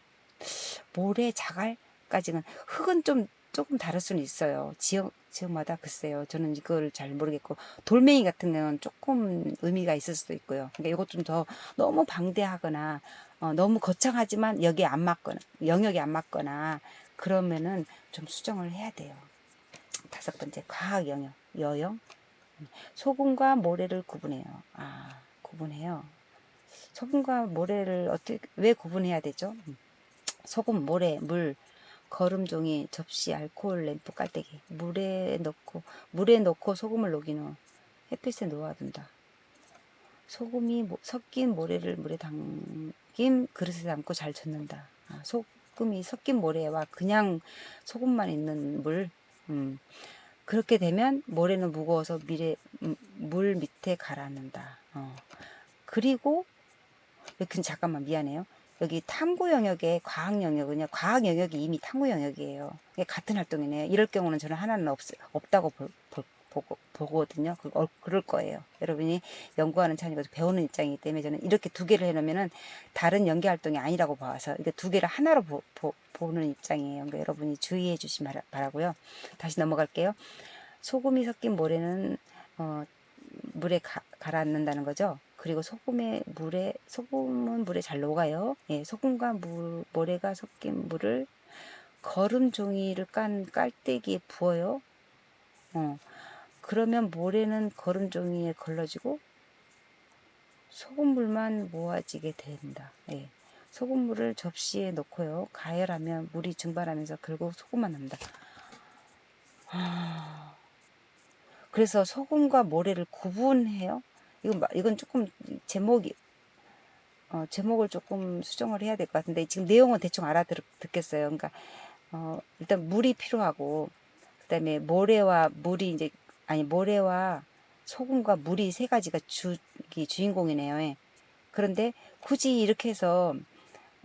모래, 자갈까지는 흙은 좀 조금 다를 수는 있어요. 지역마다 글쎄요. 저는 이걸 잘 모르겠고 돌멩이 같은 경우는 조금 의미가 있을 수도 있고요. 그러니까 이것 좀 더 너무 방대하거나 너무 거창하지만 여기에 안 맞거나 영역이 안 맞거나 그러면은 좀 수정을 해야 돼요. 다섯 번째 과학 영역 여영 소금과 모래를 구분해요. 아 구분해요. 소금과 모래를 어떻게 왜 구분해야 되죠? 소금, 모래, 물, 거름, 종이, 접시, 알코올, 램프, 깔때기 물에 넣고 소금을 녹인 후 햇빛에 놓아둔다. 소금이 섞인 모래를 물에 담긴 그릇에 담고 잘 젓는다. 아, 소금이 섞인 모래와 그냥 소금만 있는 물 그렇게 되면 모래는 무거워서 물 밑에 가라앉는다. 그리고 여기 잠깐만 미안해요. 여기 탐구 영역의 과학 영역은요. 과학 영역이 이미 탐구 영역이에요. 이게 같은 활동이네요. 이럴 경우는 저는 하나는 없다고 보거든요. 그럴 거예요. 여러분이 연구하는 차원이고 배우는 입장이기 때문에 저는 이렇게 두 개를 해놓으면은 다른 연계 활동이 아니라고 봐서 이게 두 개를 하나로 보는 입장이에요. 그러니까 여러분이 주의해 주시 바라고요. 다시 넘어갈게요. 소금이 섞인 모래는 물에 가라앉는다는 거죠. 그리고 소금은 물에 잘 녹아요. 예, 소금과 모래가 섞인 물을 거름 종이를 깐 깔때기에 부어요. 그러면 모래는 거름 종이에 걸러지고 소금물만 모아지게 된다. 예. 소금물을 접시에 넣고요. 가열하면 물이 증발하면서 결국 소금만 남다. 그래서 소금과 모래를 구분해요. 이건 조금 제목을 조금 수정을 해야 될 것 같은데 지금 내용은 대충 알아듣겠어요. 그러니까 일단 물이 필요하고 그다음에 모래와 소금과 물이 세 가지가 주인공이네요. 예. 그런데 굳이 이렇게 해서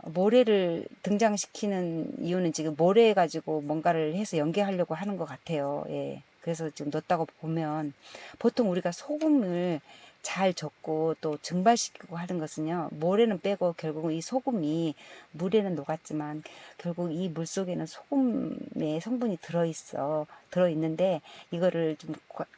모래를 등장시키는 이유는 지금 모래 가지고 뭔가를 해서 연계하려고 하는 것 같아요. 예. 그래서 지금 넣었다고 보면 보통 우리가 소금을 잘 젓고 또 증발시키고 하는 것은요. 모래는 빼고 결국은 이 소금이 물에는 녹았지만 결국 이 물 속에는 소금의 성분이 들어있는데 이거를 좀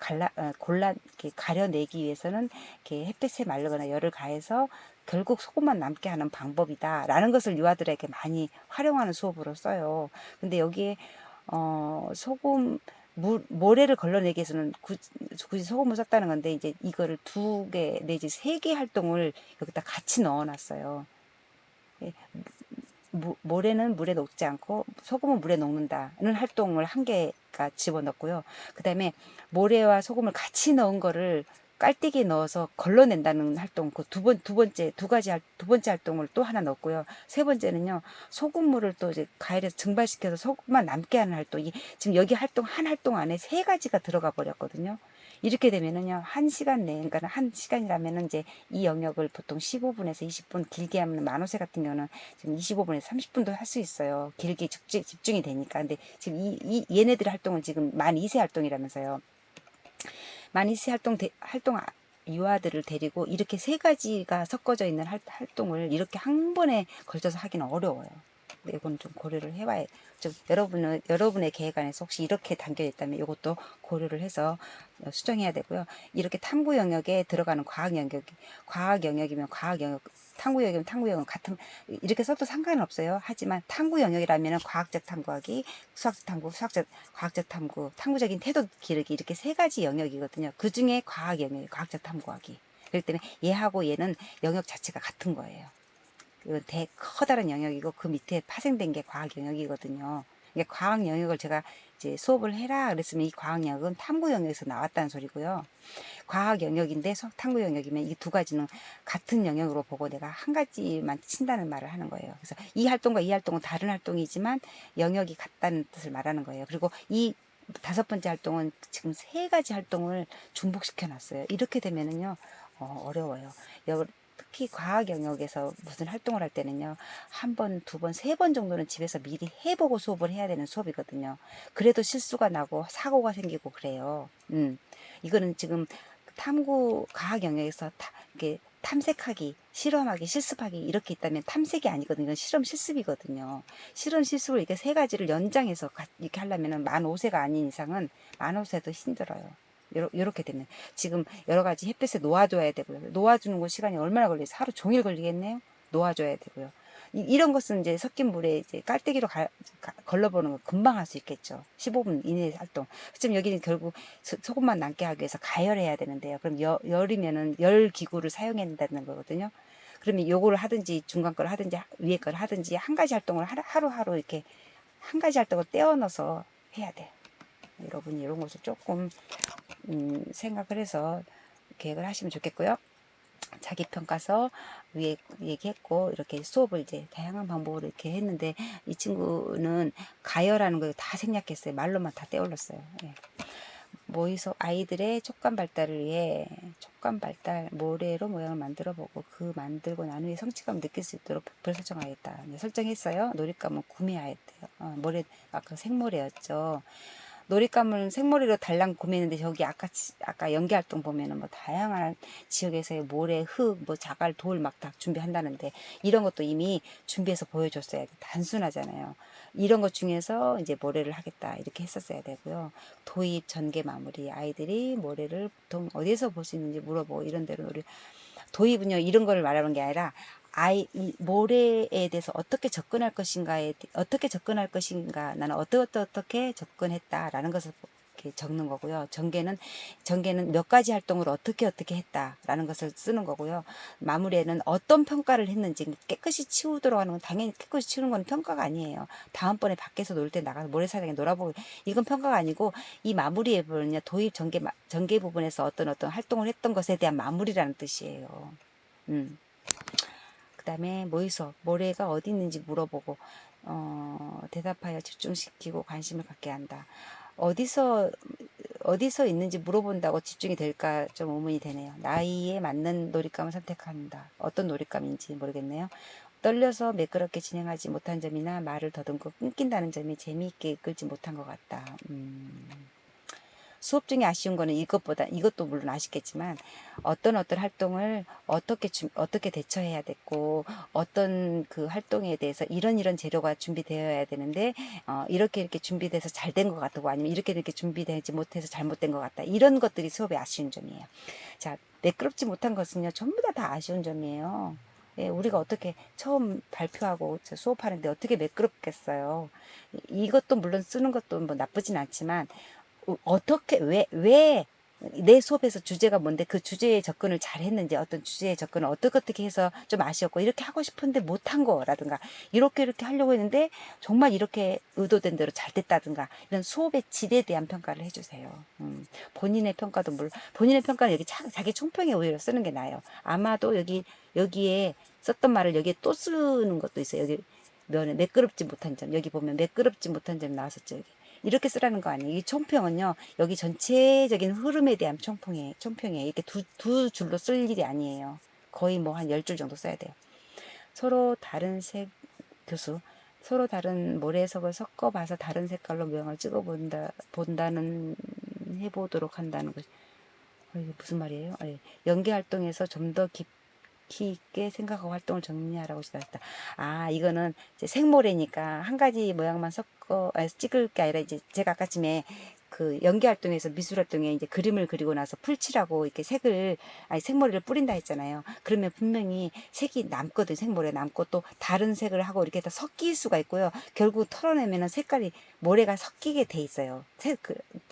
이렇게 가려내기 위해서는 이렇게 햇빛에 말르거나 열을 가해서 결국 소금만 남게 하는 방법이다라는 것을 유아들에게 많이 활용하는 수업으로 써요. 근데 여기에 모래를 걸러내기 위해서는 굳이 소금을 썼다는 건데 이제 이거를 두 개 내지 세 개 활동을 여기다 같이 넣어놨어요. 예, 모래는 물에 녹지 않고 소금은 물에 녹는다는 활동을 한 개가 집어넣고요. 그 다음에 모래와 소금을 같이 넣은 거를 깔때기에 넣어서 걸러낸다는 활동, 두 번째 활동을 또 하나 넣었고요. 세 번째는요, 소금물을 또 이제 가열해서 증발시켜서 소금만 남게 하는 활동. 지금 여기 한 활동 안에 세 가지가 들어가 버렸거든요. 이렇게 되면은요, 1시간 내, 그러니까 1시간이라면은 이제 이 영역을 보통 15분에서 20분, 길게 하면 만호세 같은 경우는 지금 25분에서 30분도 할 수 있어요. 길게 집중이 되니까. 근데 지금 얘네들의 활동은 지금 만 2세 활동이라면서요. 만 2세 유아들을 데리고 이렇게 세 가지가 섞어져 있는 활동을 이렇게 한 번에 걸쳐서 하기는 어려워요. 이건 좀 고려를 해봐야, 좀 여러분의 계획 안에서 혹시 이렇게 담겨 있다면 이것도 고려를 해서 수정해야 되고요. 이렇게 탐구 영역에 들어가는 과학 영역이면 과학 영역, 탐구 영역이면 탐구 영역 같은, 이렇게 써도 상관은 없어요. 하지만 탐구 영역이라면 과학적 탐구하기, 수학적 탐구, 과학적 탐구, 탐구적인 태도 기르기, 이렇게 세 가지 영역이거든요. 그 중에 과학 영역이 과학적 탐구하기. 그렇기 때문에 얘하고 얘는 영역 자체가 같은 거예요. 그건 커다란 영역이고 그 밑에 파생된 게 과학 영역이거든요. 이게 과학 영역을 제가 이제 수업을 해라 그랬으면 이 과학 영역은 탐구 영역에서 나왔다는 소리고요. 과학 영역인데 탐구 영역이면 이 두 가지는 같은 영역으로 보고 내가 한 가지만 친다는 말을 하는 거예요. 그래서 이 활동과 이 활동은 다른 활동이지만 영역이 같다는 뜻을 말하는 거예요. 그리고 이 5번째 활동은 지금 세 가지 활동을 중복시켜 놨어요. 이렇게 되면은요, 어려워요. 특히 과학 영역에서 무슨 활동을 할 때는요, 한 번, 두 번, 세 번 정도는 집에서 미리 해보고 수업을 해야 되는 수업이거든요. 그래도 실수가 나고 사고가 생기고 그래요. 이거는 지금 탐구 과학 영역에서 이렇게 탐색하기, 실험하기, 실습하기 이렇게 있다면 탐색이 아니거든요. 이건 실험 실습이거든요. 실험 실습을 이렇게 세 가지를 연장해서 이렇게 하려면은 만 5세가 아닌 이상은 만 5세도 힘들어요. 요렇게 되면 지금 여러 가지 햇볕에 놓아줘야 되고요. 놓아주는 거 시간이 얼마나 걸리지? 하루 종일 걸리겠네요. 놓아줘야 되고요. 이런 것은 이제 섞인 물에 이제 깔때기로 걸러보는 거 금방 할 수 있겠죠. 15분 이내 활동. 지금 여기는 결국 소금만 남게 하기 위해서 가열해야 되는데요. 그럼 열이면은 열 기구를 사용해야 된다는 거거든요. 그러면 요거를 하든지 중간 걸 하든지 위에 걸 하든지 한 가지 활동을 하루하루 이렇게 한 가지 활동을 떼어 넣어서 해야 돼. 여러분이 이런 것을 조금 생각을 해서 계획을 하시면 좋겠고요. 자기평가서 위에 얘기했고 이렇게 수업을 이제 다양한 방법으로 이렇게 했는데 이 친구는 가열하는 걸 다 생략했어요. 말로만 다 떼올렸어요. 예. 모의서 아이들의 촉감 발달을 위해 촉감 발달 모래로 모양을 만들어 보고 그 만들고 난 후에 성취감을 느낄 수 있도록 벽을 설정하겠다. 설정했어요. 놀잇감은 구매해야 돼요. 모래 아까 생모래였죠. 놀잇감을 생머리로 달랑 구매했는데 저기 아까 연기 활동 보면은 뭐 다양한 지역에서의 모래, 흙, 뭐 자갈, 돌 막 다 준비한다는데 이런 것도 이미 준비해서 보여줬어야 돼. 단순하잖아요. 이런 것 중에서 이제 모래를 하겠다 이렇게 했었어야 되고요. 도입 전개 마무리 아이들이 모래를 보통 어디서 볼 수 있는지 물어보고 이런 대로 우리 도입은요 이런 거를 말하는 게 아니라 이 모래에 대해서 어떻게 접근할 것인가, 나는 어떻게 접근했다라는 것을 이렇게 적는 거고요. 전개는 몇 가지 활동을 어떻게 했다라는 것을 쓰는 거고요. 마무리에는 어떤 평가를 했는지 깨끗이 치우도록 하는 건 당연히 깨끗이 치우는 건 평가가 아니에요. 다음번에 밖에서 놀 때 나가서 모래사장에 놀아보고 이건 평가가 아니고 이 마무리에 보면요. 도입 전개 부분에서 어떤 활동을 했던 것에 대한 마무리라는 뜻이에요. 그 다음에 모의수업, 모래가 어디 있는지 물어보고 대답하여 집중시키고 관심을 갖게 한다. 어디서 있는지 물어본다고 집중이 될까 좀 의문이 되네요. 나이에 맞는 놀잇감을 선택한다. 어떤 놀잇감인지 모르겠네요. 떨려서 매끄럽게 진행하지 못한 점이나 말을 더듬고 끊긴다는 점이 재미있게 이끌지 못한 것 같다. 수업 중에 아쉬운 거는 이것도 물론 아쉽겠지만 어떤 활동을 어떻게 대처해야 됐고 어떤 그 활동에 대해서 이런 재료가 준비되어야 되는데 이렇게 준비돼서 잘 된 것 같고 아니면 이렇게 준비되지 못해서 잘못된 것 같다. 이런 것들이 수업의 아쉬운 점이에요. 자, 매끄럽지 못한 것은요 전부 다 아쉬운 점이에요. 예, 우리가 어떻게 처음 발표하고 수업하는데 어떻게 매끄럽겠어요. 이것도 물론 쓰는 것도 뭐 나쁘진 않지만 왜 내 수업에서 주제가 뭔데 그 주제에 접근을 잘 했는지 어떤 주제에 접근을 어떻게 해서 좀 아쉬웠고 이렇게 하고 싶은데 못한 거라든가 이렇게 하려고 했는데 정말 이렇게 의도된 대로 잘 됐다든가 이런 수업의 질에 대한 평가를 해주세요. 본인의 평가도 물론 본인의 평가는 여기 자기 총평에 오히려 쓰는 게 나아요. 아마도 여기에 썼던 말을 여기에 또 쓰는 것도 있어요. 여기 면에 매끄럽지 못한 점 여기 보면 매끄럽지 못한 점 나왔었죠. 여기. 이렇게 쓰라는 거 아니에요. 이 총평은요, 여기 전체적인 흐름에 대한 총평이에요. 이렇게 두 줄로 쓸 일이 아니에요. 거의 뭐 한 10줄 정도 써야 돼요. 서로 다른 색 교수 서로 다른 모래석을 섞어봐서 다른 색깔로 모양을 본다는 해보도록 한다는 것. 이게 무슨 말이에요? 연계 활동에서 좀 더 깊이 있게 생각하고 활동을 정리하라고 지도했다. 아, 이거는 이제 생모래니까 한 가지 모양만 찍을 게 아니라 이제 제가 아까쯤에 그 연기 활동에서 미술 활동에 이제 그림을 그리고 나서 풀칠하고 이렇게 생모래를 뿌린다 했잖아요. 그러면 분명히 색이 남거든. 생모래 남고 또 다른 색을 하고 이렇게 다 섞일 수가 있고요. 결국 털어내면은 색깔이 모래가 섞이게 돼 있어요.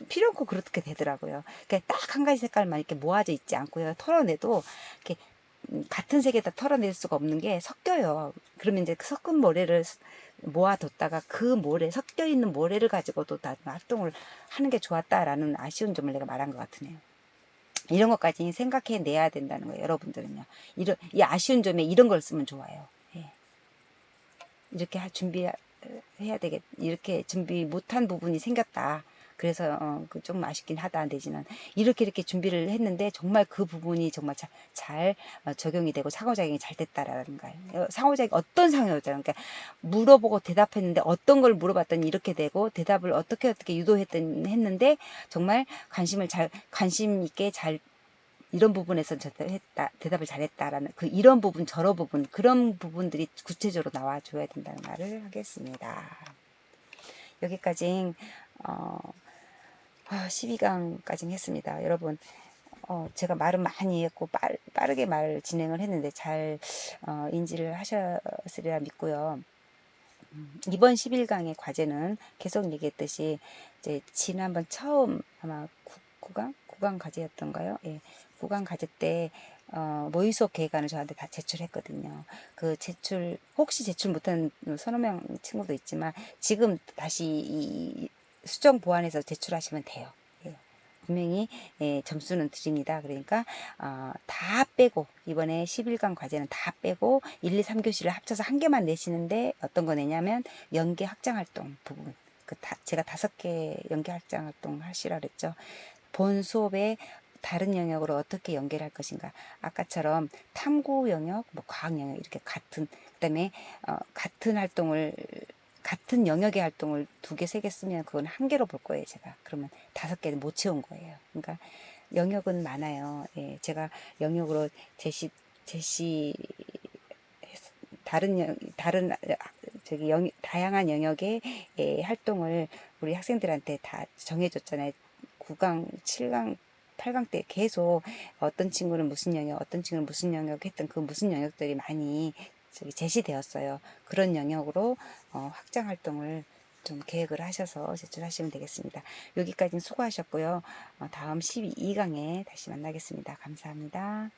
필요 없고 그렇게 되더라고요. 그러니까 딱 한 가지 색깔만 이렇게 모아져 있지 않고요. 털어내도 이렇게 같은 색에다 털어낼 수가 없는 게 섞여요. 그러면 이제 그 섞은 모래를 모아뒀다가 그 모래, 섞여 있는 모래를 가지고도 다 활동을 하는 게 좋았다라는 아쉬운 점을 내가 말한 것 같으네요. 이런 것까지 생각해 내야 된다는 거예요. 여러분들은요. 이 아쉬운 점에 이런 걸 쓰면 좋아요. 예. 이렇게 준비해야 되겠, 이렇게 준비 못한 부분이 생겼다. 그래서 좀 아쉽긴 하다 내지는 이렇게 준비를 했는데 정말 그 부분이 정말 잘 적용이 되고 상호작용이 잘 됐다라는 거예요. 상호작용 어떤 상호작용? 그러니까 물어보고 대답했는데 어떤 걸 물어봤더니 이렇게 되고 대답을 어떻게 유도했던 했는데 정말 관심 있게 잘 이런 부분에서 대답을 잘했다라는 이런 부분 저런 부분 그런 부분들이 구체적으로 나와줘야 된다는 말을 하겠습니다. 여기까지 12강까지 했습니다. 여러분 제가 말은 많이 했고 빠르게 말 진행을 했는데 잘 인지를 하셨으리라 믿고요. 이번 11강의 과제는 계속 얘기했듯이 이제 지난번 처음 아마 9강 과제였던가요? 예. 9강 과제 때 모의 수업 계획안을 저한테 다 제출했거든요. 혹시 제출 못한 서너 명 친구도 있지만 지금 다시 이 수정 보완해서 제출하시면 돼요. 예. 분명히 점수는 드립니다. 그러니까 다 빼고 이번에 11강 과제는 다 빼고 1, 2, 3교시를 합쳐서 한 개만 내시는데 어떤 거 내냐면 연계 확장활동 부분 제가 5개 연계 확장활동 하시라 그랬죠. 본 수업에 다른 영역으로 어떻게 연계를 할 것인가. 아까처럼 탐구 영역, 뭐 과학 영역 이렇게 그다음에 같은 영역의 활동을 2개, 3개 쓰면 그건 1개로 볼 거예요, 제가. 그러면 5개는 못 채운 거예요. 그러니까 영역은 많아요. 예, 제가 영역으로 제시 다른 다양한 영역의 활동을 우리 학생들한테 다 정해줬잖아요. 9강, 7강, 8강 때 계속 어떤 친구는 무슨 영역, 어떤 친구는 무슨 영역 했던 그 무슨 영역들이 많이 제시되었어요. 그런 영역으로 확장 활동을 좀 계획을 하셔서 제출하시면 되겠습니다. 여기까지는 수고하셨고요. 다음 12강에 다시 만나겠습니다. 감사합니다.